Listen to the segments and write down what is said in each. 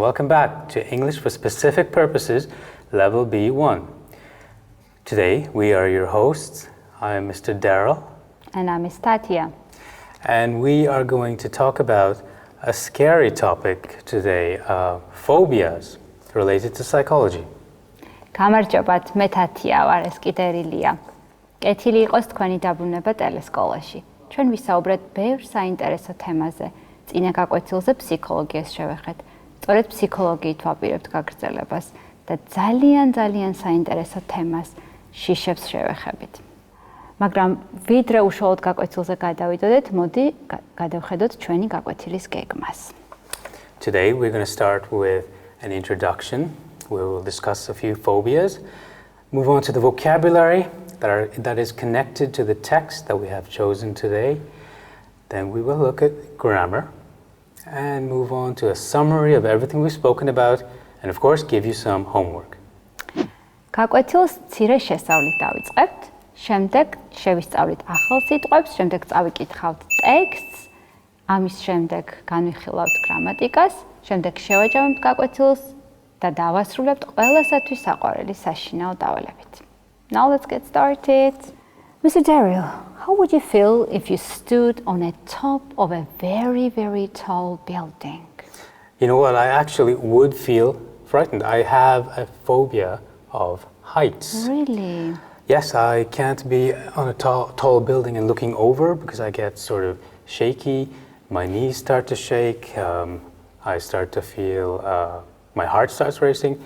welcome back to English for Specific Purposes, Level B1. Today, we are your hosts. I am Mr. Derill. And I'm Ms. Thათია. And we are going to talk about a scary topic today, phobias related to psychology. გამარჯობათ, მე თათია ვარ, ეს კი დერილია. კეთილი იყოს თქვენი დაბრუნება ტელესკოლაში. ჩვენ ვისაუბრეთ ბევრ საინტერესო თემაზე. წინა გაკვეთილზე ფსიქოლოგიას შევეხეთ. სწორედ ფსიქოლოგიით ვაპირებთ გაგრძელებას და ძალიან საინტერესო თემას შიშებს შევეხებით. მაგრამ ვიდრე უშუალოდ გაკვეთილზე გადავიდოდეთ, მოდი გადავხედოთ ჩვენი გაკვეთილის გეგმას. Today we're going to start with an introduction. We will discuss a few phobias, move on to the vocabulary that is connected to the text that we have chosen today. Then we will look at grammar and move on to a summary of everything we've spoken about and of course give you some homework. გაკვეთილს მცირე შესწავლით დავიწყებთ, შემდეგ შევისწავლით ახალ სიტყვებს, შემდეგ წავიკითხავთ ტექსტს, ამის შემდეგ განვიხილავთ გრამატიკას, შემდეგ შევაჯამებთ გაკვეთილს და დავასრულებთ ყველასათვის საყვარელი საშინაო დავალებით. Now let's get started. Mr. Derill, how would you feel if you stood on the top of a very tall building? You know what, I actually would feel frightened. I have a phobia of heights. Really? Yes, I can't be on a tall building and looking over because I get sort of shaky. My knees start to shake. I start to feel, my heart starts racing.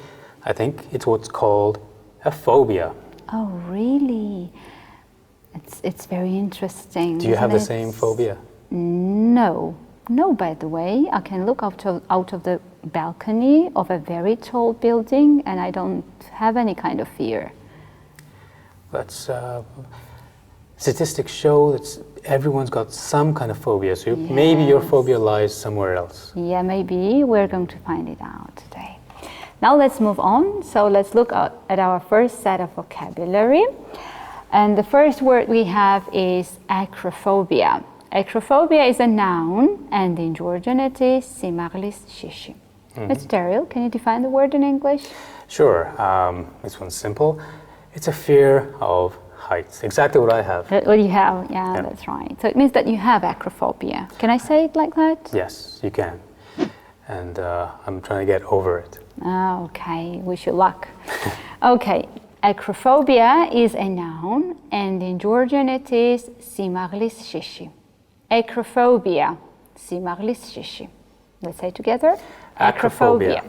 I think it's what's called a phobia. Oh, really? It's very interesting. Do you have the same phobia? No, by the way. I can look out of the balcony of a very tall building and I don't have any kind of fear. That's statistics show that everyone's got some kind of phobia, so yes. Maybe your phobia lies somewhere else. Yeah, maybe we're going to find it out today. Now let's move on. So let's look at our first set of vocabulary. And the first word we have is acrophobia. Acrophobia is a noun and in Georgian it is სიმაღლის შიში. Mr. Derill, can you define the word in English? Sure. This one's simple. It's a fear of heights. Exactly what I have. What you have, yeah, that's right. So it means that you have acrophobia. Can I say it like that? Yes, you can. And I'm trying to get over it. Okay, wish you luck. Okay, acrophobia is a noun and in Georgian it is სიმაღლის შიში. Acrophobia, სიმაღლის შიში. Let's say together. Acrophobia.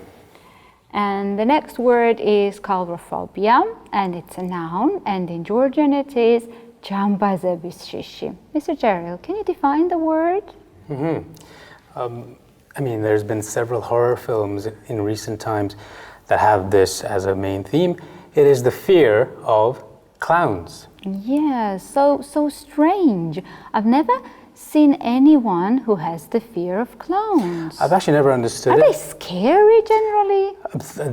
And the next word is coulrophobia and it's a noun and in Georgian it is ჯამბაზების შიში. Mr. Derill, can you define the word? I mean, there's been several horror films in recent times that have this as a main theme. It is the fear of clowns. Yeah, so strange. I've never seen anyone who has the fear of clowns. I've actually never understood it. Are they scary generally?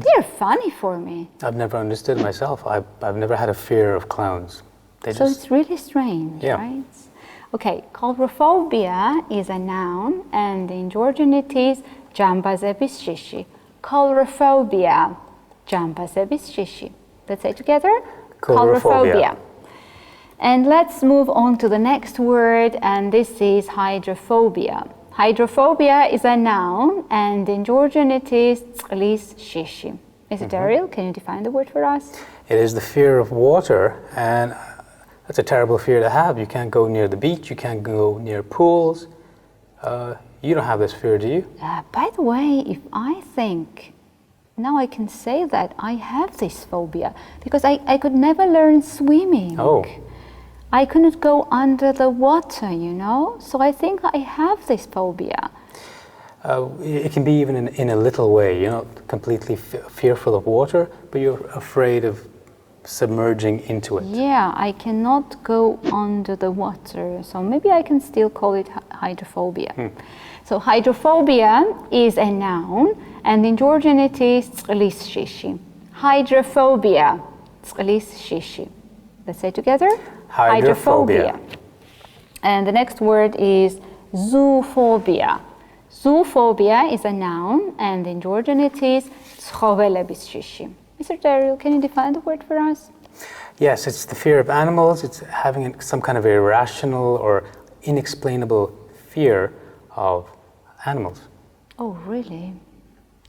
They're funny for me. I've never understood myself. I've never had a fear of clowns. So it's really strange, right? Okay, coulrophobia is a noun and in Georgian it is ჯამბაზების შიში. Coulrophobia, ჯამბაზების შიში. Let's say together. Coulrophobia. And let's move on to the next word and this is hydrophobia. Hydrophobia is a noun and in Georgian it is წყლის შიში. Mr. Derill, can you define the word for us? It is the fear of water and that's a terrible fear to have. You can't go near the beach, you can't go near pools. You don't have this fear, do you? By the way, if I think, now I can say that I have this phobia because I could never learn swimming. Oh. I couldn't go under the water, you know? So I think I have this phobia. It can be even in a little way. You're not completely fearful of water, but you're afraid of submerging into it. Yeah, I cannot go under the water, so maybe I can still call it hydrophobia. So hydrophobia is a noun, and in Georgian it is წყლის შიში. Hydrophobia, წყლის შიში. Let's say together. Hydrophobia. And the next word is zoophobia. Zoophobia is a noun and in Georgian it is ცხოველების შიში. Mr. Derill, can you define the word for us? Yes, it's the fear of animals. It's having some kind of irrational or inexplainable fear of animals. Oh, really?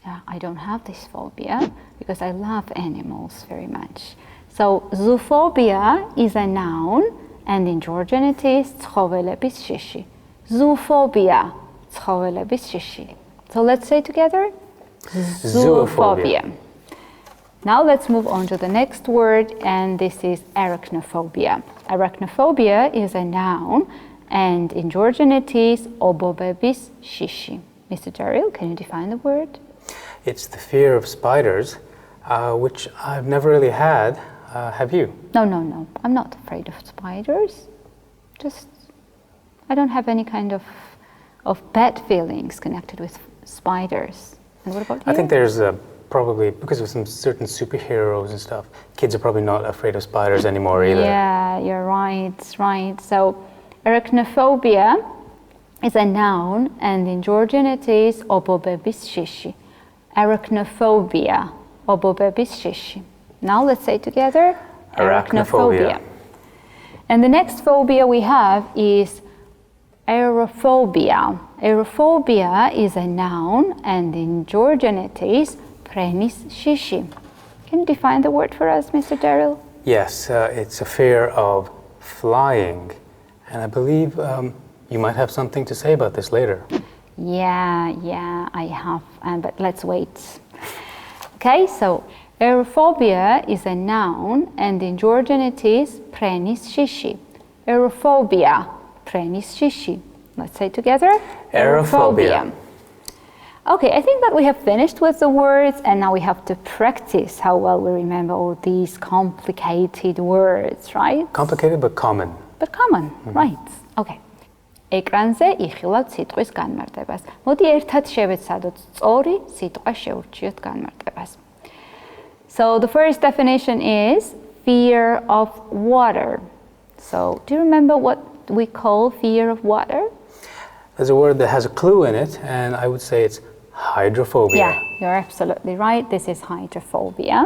Yeah, I don't have this phobia because I love animals very much. So, zoophobia is a noun and in Georgian it is ცხოველების შიში. Zoophobia, ცხოველების შიში. So let's say together, zoophobia. Now let's move on to the next word, and this is arachnophobia. Arachnophobia is a noun, and in Georgian it is ობობების შიში. Mr. Derill, can you define the word? It's the fear of spiders, which I've never really had. Have you? No. I'm not afraid of spiders. I don't have any kind of bad feelings connected with spiders. And what about you? I think there's probably, because of some certain superheroes and stuff, kids are probably not afraid of spiders anymore either. Yeah, you're right. So, arachnophobia is a noun, and in Georgian it is ობობების შიში. Arachnophobia, ობობების შიshi. Now let's say together, arachnophobia. And the next phobia we have is aerophobia. Aerophobia is a noun, and in Georgian it is prenis shishi. Can you define the word for us, Mr. Derill? Yes, it's a fear of flying, and I believe you might have something to say about this later. Yeah, I have, but let's wait. Okay, so aerophobia is a noun, and in Georgian it is prenis shishi. Aerophobia, prenis shishi. Let's say together, Aerophobia. Okay, I think that we have finished with the words, and now we have to practice how well we remember all these complicated words, right? Complicated but common. But common, right. Okay. ეკრანზე იხილავთ სიტყვის განმარტებას. მოდი ერთად შევეცადოთ სწორი სიტყვა შეურჩიოთ განმარტებას. So the first definition is fear of water. So do you remember what we call fear of water? There's a word that has a clue in it, and I would say it's hydrophobia. Yeah, you're absolutely right. This is hydrophobia.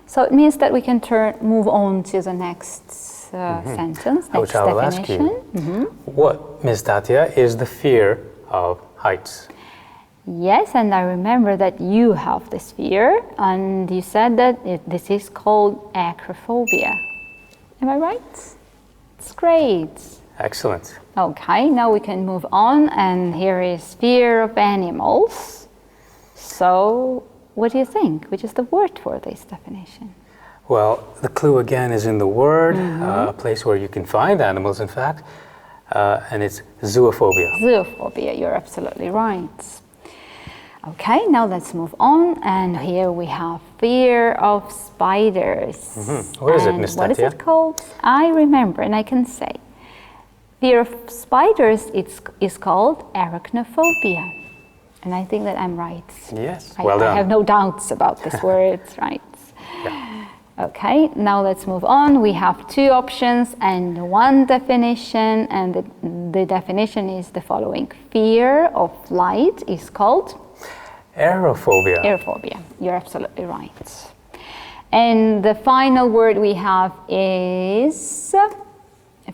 So it means that we can move on to the next sentence, next Which I will definition. ask you, what, Ms. Thათია, is the fear of heights? Yes, and I remember that you have this fear, and you said that this is called acrophobia. Am I right? It's great. Excellent. Okay, now we can move on, and here is fear of animals. So, what do you think? Which is the word for this definition? Well, the clue again is in the word, a place where you can find animals, in fact, and it's zoophobia. Zoophobia, you're absolutely right. Okay, now let's move on, and here we have fear of spiders. What is it, Ms. What is Thათია? it called? I remember, and I can say. Fear of spiders is called arachnophobia. And I think that I'm right. Yes, well I done. have no doubts about this word, right? Yeah. Okay, now let's move on. We have two options and one definition, and the definition is the following. Fear of light is called? Aerophobia. Aerophobia. You're absolutely right. And the final word we have is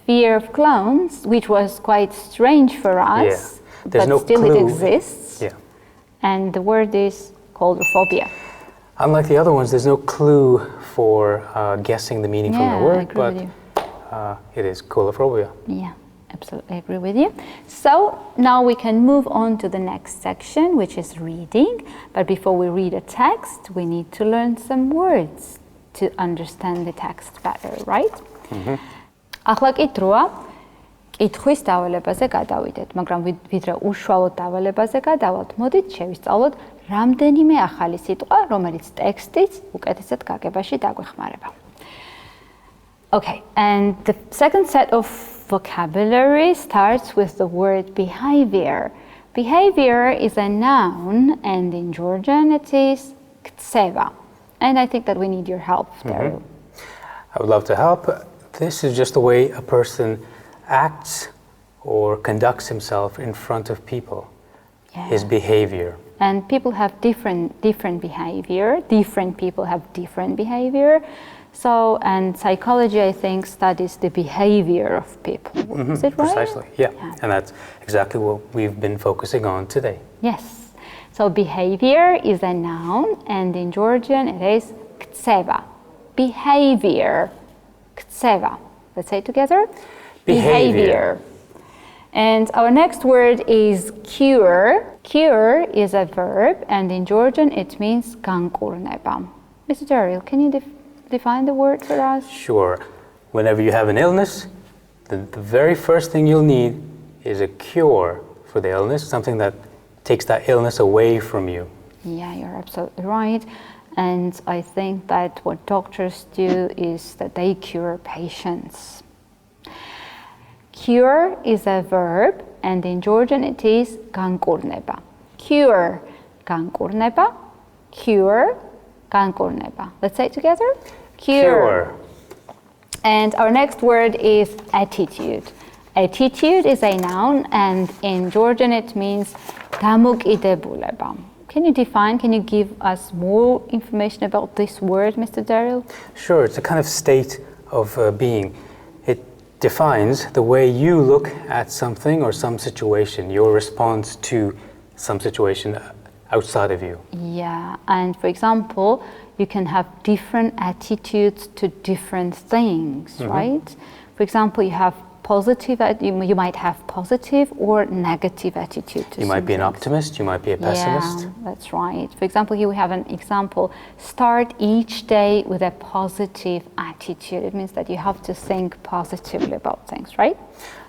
fear of clowns, which was quite strange for us, There's but no still clue. it exists. Yeah. And the word is called phobia. Unlike the other ones, there's no clue for guessing the meaning from the I word, agree but with you. it is coulrophobia. Yeah, absolutely agree with you. So now we can move on to the next section, which is reading. But before we read a text, we need to learn some words to understand the text better, right? ახლა კი დროა კითხვის დავალებაზე გადავიდეთ, მაგრამ ვიდრე უშუალოდ დავალებაზე გადავალთ, მოდით შევისწავლოთ რამდენიმე ახალი სიტყვა, რომელიც ტექსტის უკეთესად გაგებაში დაგვეხმარება. Okay, and the second set of vocabulary starts with the word behavior. Behavior is a noun, and in Georgian it is ktseva. And I think that we need your help there. I would love to help. This is just the way a person acts or conducts himself in front of people. his behavior. And people have different behavior. Different people have different behavior. So, and psychology, I think, studies the behavior of people. Is it right? Precisely, yeah. And that's exactly what we've been focusing on today. Yes. So behavior is a noun, and in Georgian it is ktseva. Behavior. Ktseva. Let's say it together. Behavior. And our next word is cure. Cure is a verb, and in Georgian it means ganqurneba. Mr. Derill, can you define the word for us? Sure. Whenever you have an illness, the very first thing you'll need is a cure for the illness, something that takes that illness away from you. Yeah, you're absolutely right. And I think that what doctors do is that they cure patients. Cure is a verb, and in Georgian it is ganqurneba. Cure, ganqurneba. Cure, ganqurneba. Let's say it together. Cure. And our next word is attitude. Attitude is a noun, and in Georgian it means damukidebuleba. Can you give us more information about this word, Mr. Derill? Sure, it's a kind of state of being. It defines the way you look at something or some situation, your response to some situation outside of you. Yeah, and for example, you can have different attitudes to different things, right? For example, you might have positive or negative attitude to You might be an optimist, you might be a pessimist. Yeah, that's right. For example, here we have an example. Start each day with a positive attitude. It means that you have to think positively about things, right?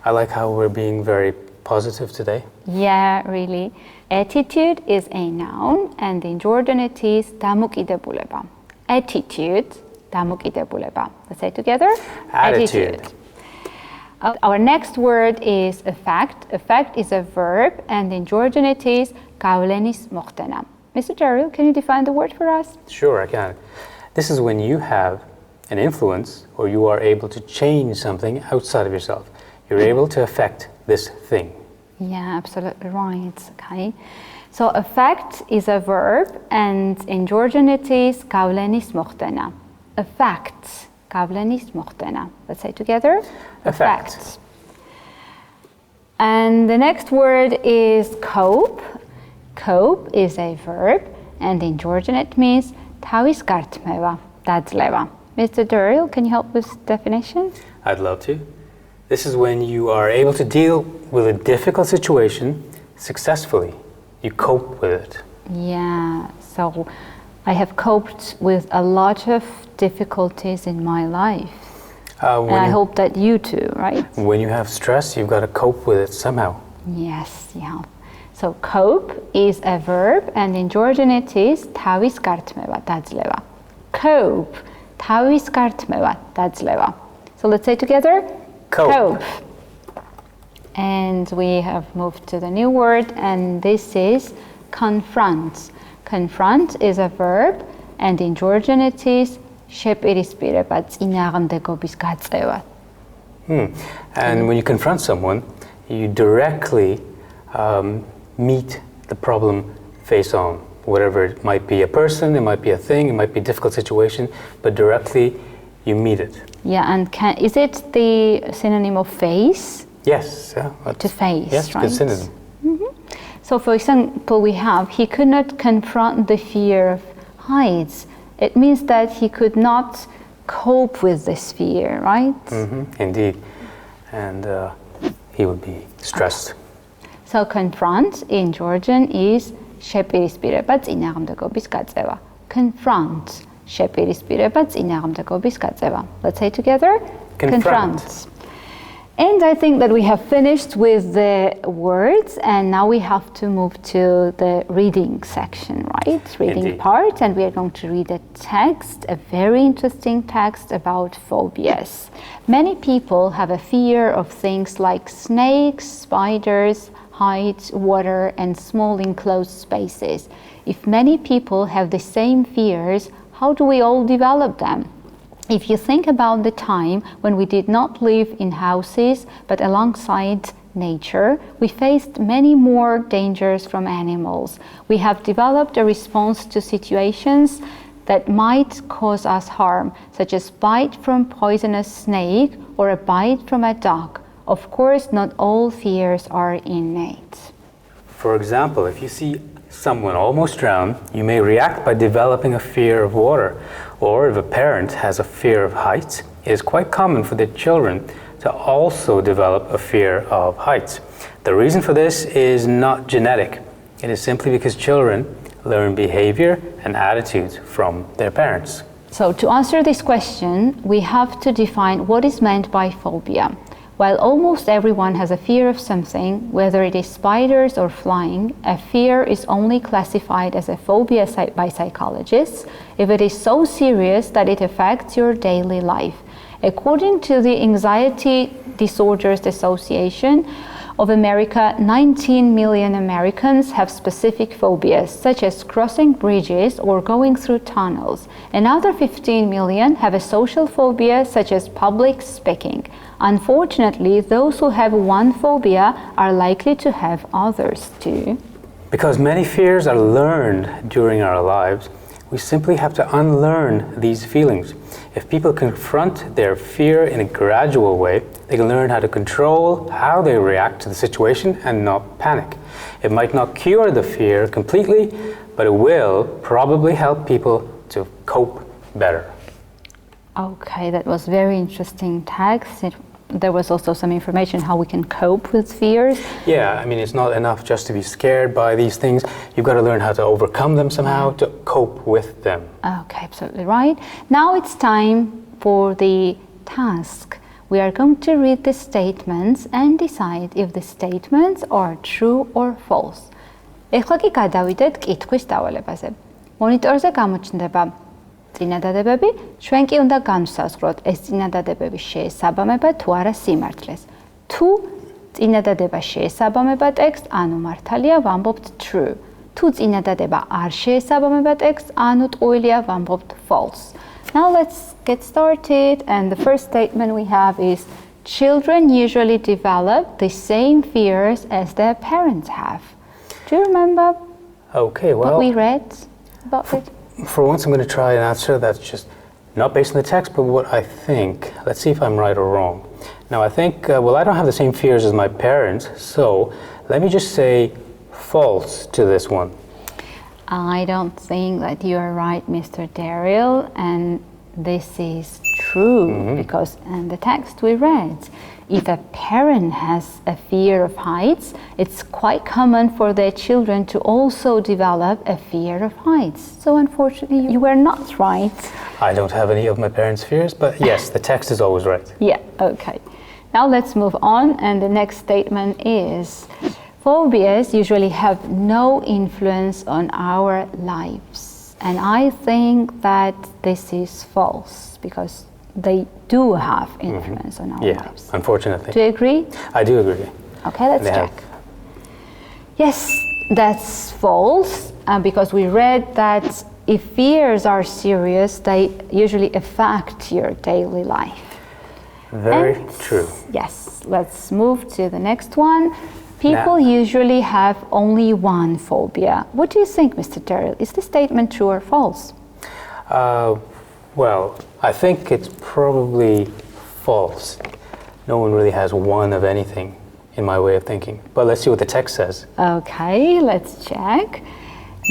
I like how we're being very positive today. Yeah, really. Attitude is a noun, and in Georgian it is damukidebuleba. Attitude, damukidebuleba. Let's say it together. Attitude. Our next word is a fact. A fact is a verb, and in Georgian it is gavlenis mohtena. Mr. Derill, can you define the word for us? Sure, I can. This is when you have an influence or you are able to change something outside of yourself. You're able to affect this thing. Yeah, absolutely right. Okay. So a fact is a verb, and in Georgian it is gavlenis mohtena. A fact. Gavlenis mohtena. Let's say together. A fact. And the next word is cope. Cope is a verb, and in Georgian it means tavis gartmeva, dadleva. Mr. Derill, can you help with definition? I'd love to. This is when you are able to deal with a difficult situation successfully. You cope with it. Yeah, so I have coped with a lot of difficulties in my life. And I hope that you too, right? When you have stress, you've got to cope with it somehow. Yes, yeah. So cope is a verb, and in Georgian it is tavis gartmeva, dadleva. Cope, tavis gartmeva, dadleva. So let's say together. Cope. And we have moved to the new word, and this is confront. Confront is a verb, and in Georgian it is შეპირისპირება, წინააღმდეგობის გაწევა. And when you confront someone, you directly meet the problem face on. Whatever it might be, a person, it might be a thing, it might be a difficult situation, but directly you meet it. Yeah, and is it the synonym of face? Yes. Yeah, to face, yes, right? Good synonym. So for example, we have, he could not confront the fear of heights. It means that he could not cope with this fear, right? Indeed. And he would be stressed. So confront in Georgian is შეპირისპირება, წინააღმდეგობის გაწევა. Confront, შეპირისპირება, წინააღმდეგობის გაწევა. Let's say together. Confront. And I think that we have finished with the words, and now we have to move to the reading section, right? Reading Indeed. part, and we are going to read a text, a very interesting text about phobias. Many people have a fear of things like snakes, spiders, heights, water, and small enclosed spaces. If many people have the same fears, how do we all develop them? If you think about the time when we did not live in houses but alongside nature, we faced many more dangers from animals. We have developed a response to situations that might cause us harm, such as bite from poisonous snake or a bite from a dog. Of course, not all fears are innate. For example, if you see someone almost drown, you may react by developing a fear of water. Or if a parent has a fear of heights, it is quite common for their children to also develop a fear of heights. The reason for this is not genetic. It is simply because children learn behavior and attitudes from their parents. So to answer this question, we have to define what is meant by phobia. While almost everyone has a fear of something, whether it is spiders or flying, a fear is only classified as a phobia by psychologists if it is so serious that it affects your daily life. According to the Anxiety Disorders Association of America, 19 million Americans have specific phobias, such as crossing bridges or going through tunnels. Another 15 million have a social phobia, such as public speaking. Unfortunately, those who have one phobia are likely to have others too. Because many fears are learned during our lives, we simply have to unlearn these feelings. If people confront their fear in a gradual way, they can learn how to control how they react to the situation and not panic. It might not cure the fear completely, but it will probably help people to cope better. Okay, that was very interesting text. There was also some information how we can cope with fears. Yeah, I mean, it's not enough just to be scared by these things. You've got to learn how to overcome them somehow, to cope with them. Okay, absolutely right. Now it's time for the task. We are going to read the statements and decide if the statements are true or false. ეხლა კი გადავიდეთ კითხვის დავალებაზე. მონიტორზე გამოჩნდება წინადადებები, ჩვენ კი უნდა განვსაზღვროთ ეს წინადადებების შეესაბამება თუ არა სიმართლეს. თუ წინადადება შეესაბამება ტექსტს, ანუ მართალია, ვამბობთ true. თუ წინადადება არ შეესაბამება ტექსტს, ანუ ტყუილია, ვამბობთ false. Now let's get started, and the first statement we have is children usually develop the same fears as their parents have. Do you remember what we read about it? For once, I'm going to try an answer that's just not based on the text, but what I think. Let's see if I'm right or wrong. Now, I think, well, I don't have the same fears as my parents, so let me just say false to this one. I don't think that you are right, Mr. Derill, and this is true because in the text we read, if a parent has a fear of heights, it's quite common for their children to also develop a fear of heights. So unfortunately, you were not right. I don't have any of my parents' fears, but yes, the text is always right. Yeah, okay. Now let's move on, and the next statement is, phobias usually have no influence on our lives. And I think that this is false because they do have influence on our lives. Unfortunately. Do you agree? I do agree. Okay, let's check. Yes, that's false because we read that if fears are serious, they usually affect your daily life. Very true. Yes, let's move to the next one. People usually have only one phobia. What do you think, Mr. Derill? Is the statement true or false? Well, I think it's probably false. No one really has one of anything, in my way of thinking. But let's see what the text says. Okay, let's check.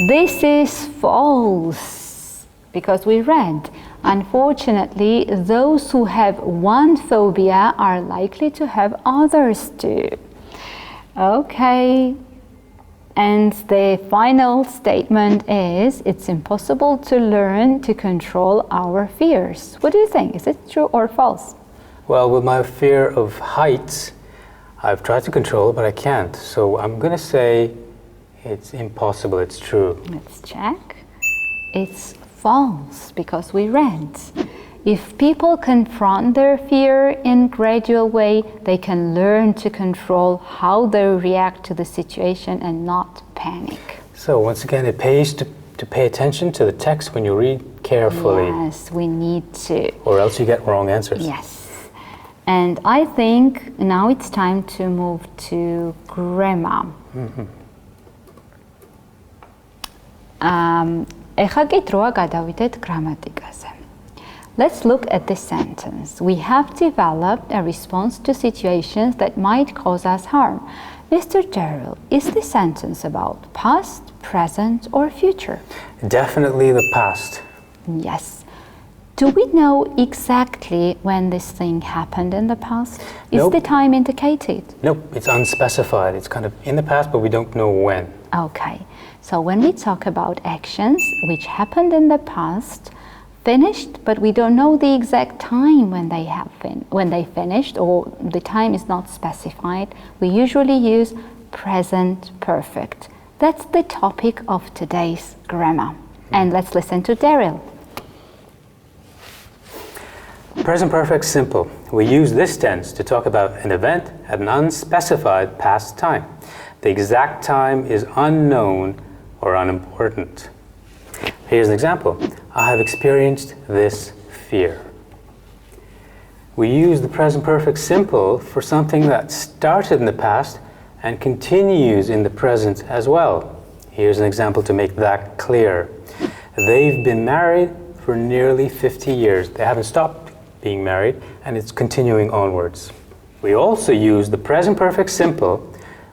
This is false because we read, unfortunately, those who have one phobia are likely to have others too. Okay, and the final statement is, it's impossible to learn to control our fears. What do you think? Is it true or false? Well, with my fear of heights, I've tried to control it, but I can't. So I'm going to say it's impossible, it's true. Let's check. It's false because we read, if people confront their fear in a gradual way, they can learn to control how they react to the situation and not panic. So once again, it pays to pay attention to the text when you read carefully. Yes, we need to. Or else you get wrong answers. Yes. And I think now it's time to move to grammar. ეხლა კი დროა გადავიდეთ გრამატიკაზე. Let's look at this sentence. We have developed a response to situations that might cause us harm. Mr. Derill, is this sentence about past, present, or future? Definitely the past. Yes. Do we know exactly when this thing happened in the past? Is the time indicated? Nope, it's unspecified. It's kind of in the past, but we don't know when. Okay. So when we talk about actions which happened in the past, finished, but we don't know the exact time when they finished, or the time is not specified, we usually use present perfect. That's the topic of today's grammar. And let's listen to Derill. Present perfect simple. We use this tense to talk about an event at an unspecified past time. The exact time is unknown or unimportant. Here's an example. I have experienced this fear. We use the present perfect simple for something that started in the past and continues in the present as well. Here's an example to make that clear. They've been married for nearly 50 years. They haven't stopped being married, and it's continuing onwards. We also use the present perfect simple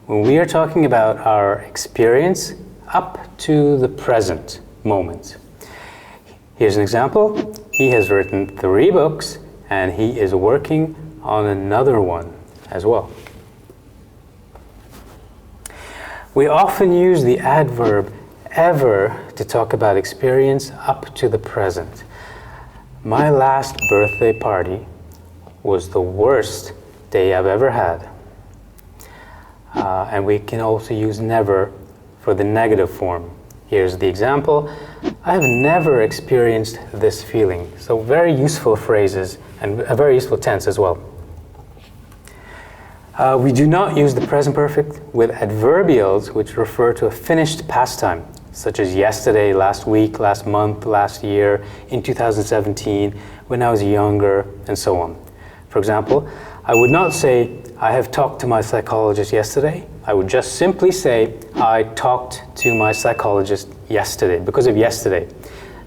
when we are talking about our experience up to the present moment. Here's an example. He has written 3 books and he is working on another one as well. We often use the adverb ever to talk about experience up to the present. My last birthday party was the worst day I've ever had. And we can also use never for the negative form. Here's the example. I have never experienced this feeling. So very useful phrases and a very useful tense as well. We do not use the present perfect with adverbials which refer to a finished past time, such as yesterday, last week, last month, last year, in 2017, when I was younger, and so on. For example, I would not say, I have talked to my psychologist yesterday. I would just simply say, I talked to my psychologist yesterday, because of yesterday.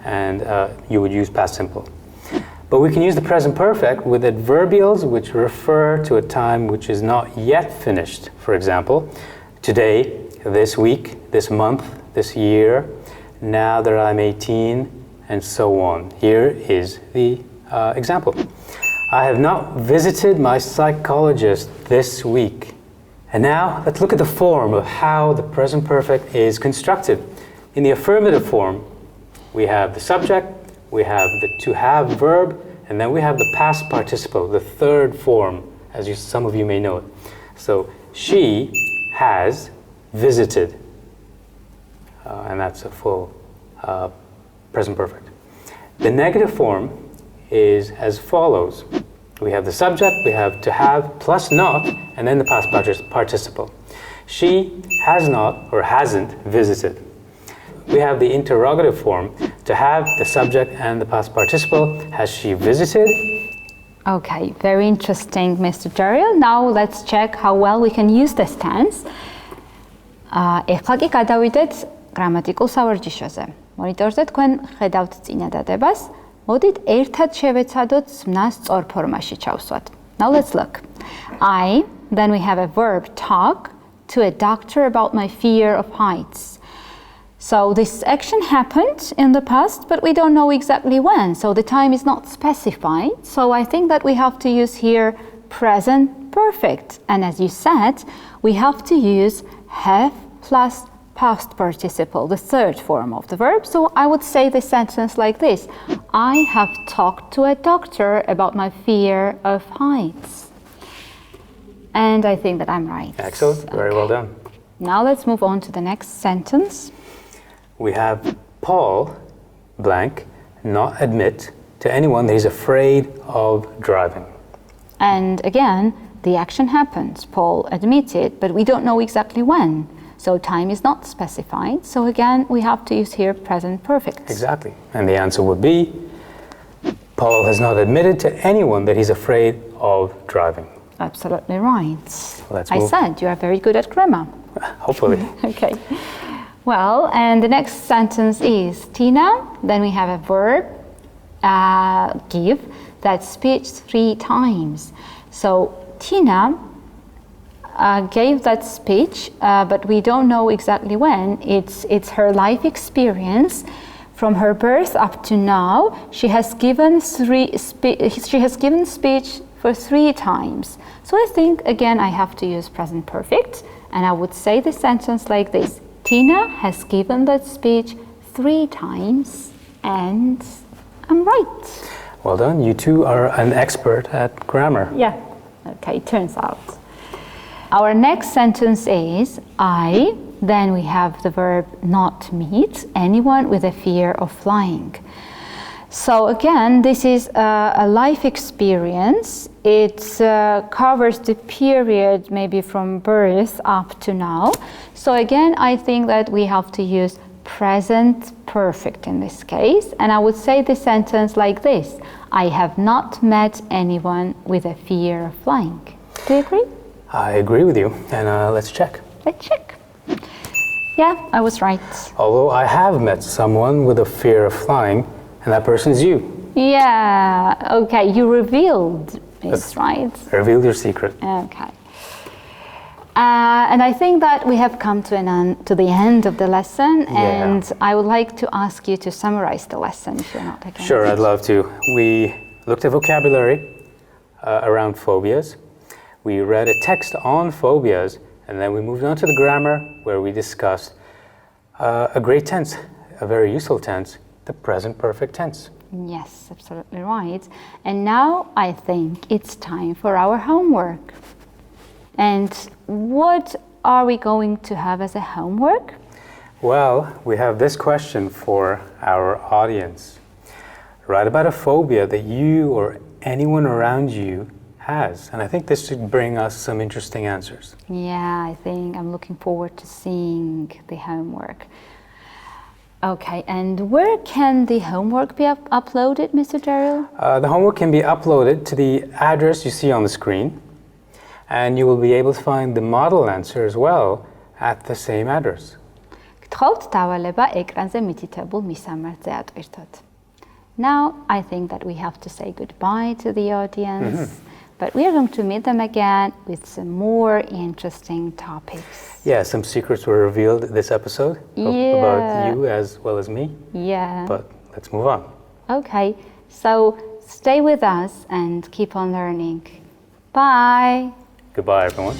And you would use past simple. But we can use the present perfect with adverbials which refer to a time which is not yet finished. For example, today, this week, this month, this year, now that I'm 18, and so on. Here is the example. I have not visited my psychologist this week. And now let's look at the form of how the present perfect is constructed. In the affirmative form, we have the subject, we have the to have verb, and then we have the past participle, the third form, as some of you may know it. So she has visited, and that's a full present perfect. The negative form is as follows. We have the subject, we have to have plus not, and then the past participle. She has not or hasn't visited. We have the interrogative form, to have the subject and the past participle. Has she visited? Okay, very interesting, Mr. Derill. Now let's check how well we can use this tense. ეხლა კი გადავიდეთ გრამატიკულ სავარჯიშოზე. მონიტორზე თქვენ ხედავთ წინადადებას. მოდით ერთად შევეცადოთ ზმნას სწორ ფორმაში ჩავსვათ. Now let's look. I, then we have a verb talk to a doctor about my fear of heights. So this action happened in the past, but we don't know exactly when. So the time is not specified. So I think that we have to use here present perfect. And as you said, we have to use have plus past participle, the third form of the verb. So I would say the sentence like this. I have talked to a doctor about my fear of heights. And I think that I'm right. Excellent. Very well done. Now let's move on to the next sentence. We have Paul, blank, not admit to anyone that he's afraid of driving. And again, the action happened. Paul admitted, but we don't know exactly when. So time is not specified. So again, we have to use here present perfect. Exactly. And the answer would be Paul has not admitted to anyone that he's afraid of driving. Absolutely right. Let's I move. said you are very good at grammar. Hopefully. Okay. Well, and the next sentence is Tina. Then we have a verb, give that speech 3 times. So Tina gave that speech, but we don't know exactly when. It's her life experience. From her birth up to now, she has given speech for 3 times. So I think, again, I have to use present perfect, and I would say the sentence like this. Tina has given that speech 3 times, and I'm right. Well done. You two are an expert at grammar. Yeah, okay, turns out. Our next sentence is I, then we have the verb not meet anyone with a fear of flying. So again, this is a life experience. It covers the period maybe from birth up to now. So again, I think that we have to use present perfect in this case. And I would say the sentence like this. I have not met anyone with a fear of flying. Do you agree? I agree with you. And let's check. Let's check. Yeah, I was right. Although I have met someone with a fear of flying, and that person is you. Yeah, okay, you revealed this, right? I revealed your secret. Okay. And I think that we have come to the end of the lesson, and I would like to ask you to summarize the lesson if you're not against. Sure, I'd love to. We looked at vocabulary around phobias. We read a text on phobias, and then we moved on to the grammar, where we discussed a great tense, a very useful tense, the present perfect tense. Yes, absolutely right. And now I think it's time for our homework. And what are we going to have as a homework? Well, we have this question for our audience. Write about a phobia that you or anyone around you has. And I think this should bring us some interesting answers. Yeah, I think I'm looking forward to seeing the homework. Okay, and where can the homework be uploaded, Mr. Derill? The homework can be uploaded to the address you see on the screen, and you will be able to find the model answer as well at the same address. გთხოვთ დავალება ეკრანზე მითითებულ მისამართზე ატვირთოთ. Now, I think that we have to say goodbye to the audience, but we are going to meet them again with some more interesting topics. Yeah, some secrets were revealed this episode about you as well as me. Yeah. But let's move on. Okay, so stay with us and keep on learning. Bye. Goodbye, everyone.